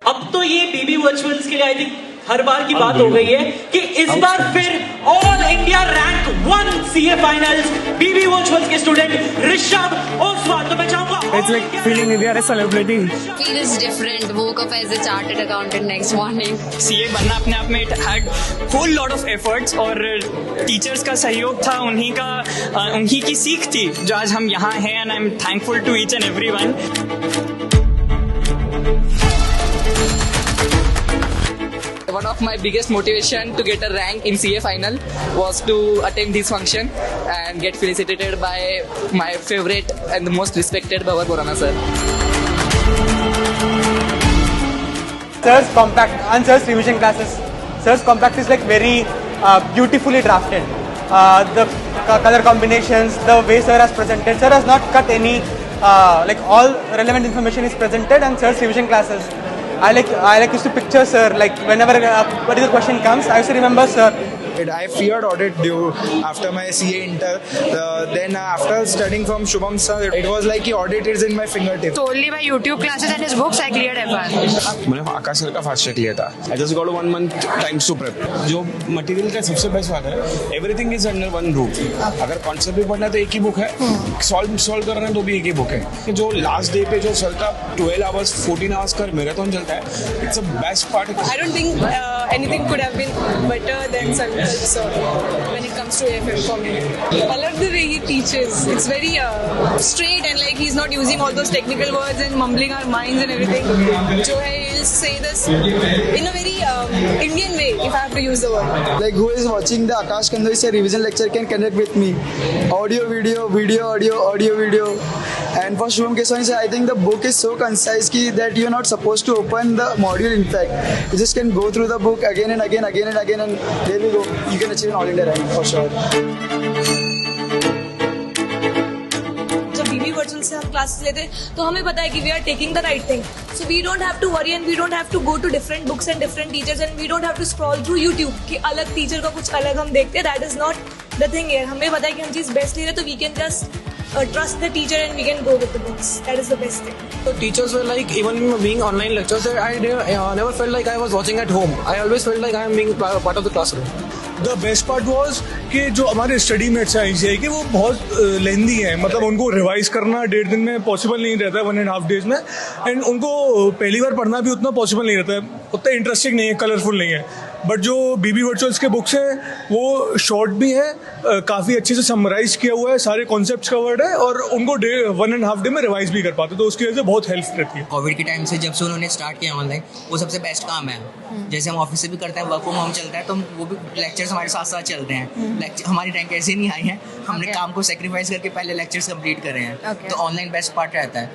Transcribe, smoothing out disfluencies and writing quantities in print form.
अब तो ये बीबी वर्चुअल्स के लिए आई थिंक हर बार की बात हो गई है कि इस बार फिर all India rank 1 CA finals BB virtuals के स्टूडेंट ऋषभ ओसवाल। तो मैं चाहूंगा It's like feeling we are a celebrity. Feel is different. Woke up as a chartered accountant next morning. CA बनना अपने आप में it had whole lot of efforts और teachers का सहयोग था, उन्हीं की सीख थी जो आज हम यहाँ हैं and I'm thankful to each and everyone. One of my biggest motivation to get a rank in CA final was to attend this function and get felicitated by my favorite and the most respected Bhavar Borana sir. Sir's compact and Sir's revision classes. Sir's compact is like very beautifully drafted. The color combinations, the way Sir has presented. Sir has not cut any, like all relevant information is presented, and Sir's revision classes. I like used to picture Sir, like whenever a particular question comes, I used to remember Sir. I feared audit due after my CA inter. Then after studying from Shubham sir, it was like he audit is in my fingertips. Solely by YouTube classes and his books, I cleared FR. मैंने आकाश sir का fast लिया था. I just got 1 month times to prep. जो material का सबसे best बात है, everything is under one roof. अगर कॉन्सेप्ट भी पढ़ना है तो एक ही बुक है, सॉल्व करना है तो भी एक ही बुक है. जो लास्ट डे पे जो सर का 12 hours 14 hours का मैराथन चलता है, it's the best part. I don't think anything could have been better than Sankalp sir when it comes to AFM for me. I love the way he teaches. It's very straight and like he's not using all those technical words and mumbling our minds and everything. जो है he'll say this in a very Indian way, if I have to use the word. Like who is watching the Akash Kandoi sir revision lecture can connect with me. Audio, video, audio, video. And for Shubham Keswani sir, I think the book is so concise that you're not supposed to open the module. In fact, you just can go through the book again and again, and there we go. You can achieve an all India rank for sure. जब बीबी virtual से हम classes लेते हैं तो हमें पता है कि we are taking the right thing, so we don't have to worry and we don't have to go to different books and different teachers and we don't have to scroll through YouTube कि अलग teacher का कुछ अलग हम देखते हैं. That is not the thing. हमें पता है कि हम चीज बेस्ट ले रहे हैं तो we can just trust the teacher and we can go with the books. That is the best thing. So teachers were like, even being online lectures, I never felt like I was watching at home. I always felt like I am being part of the classroom. The best part was कि जो हमारे study mats हैं ICI के, वो बहुत लेंदी हैं. मतलब उनको रिवाइज करना 1.5 दिन में पॉसिबल नहीं रहता है, 1.5 days में. एंड उनको पहली बार पढ़ना भी उतना पॉसिबल नहीं रहता है, उतना इंटरेस्टिंग नहीं है, कलरफुल नहीं है. बट जो बीबी वर्चुअल्स के बुक्स हैं वो शॉर्ट भी है, काफ़ी अच्छे से समराइज किया हुआ है, सारे कॉन्सेप्ट्स कवर्ड है और उनको 1.5 day में रिवाइज भी कर पाते, तो उसकी वजह से बहुत हेल्प रहती है. कोविड के टाइम से जब से उन्होंने स्टार्ट किया ऑनलाइन, वो सबसे बेस्ट काम है. जैसे हम ऑफिस से भी करते हैं, वर्क फ्रॉम होम चलता है, तो वो भी लेक्चर्स हमारे साथ साथ चलते हैं. हमारी रैंक ऐसे नहीं आई है, हमने काम को सेक्रीफाइस करके पहले लेक्चर्स कंप्लीट करे हैं. तो ऑनलाइन बेस्ट पार्ट रहता है.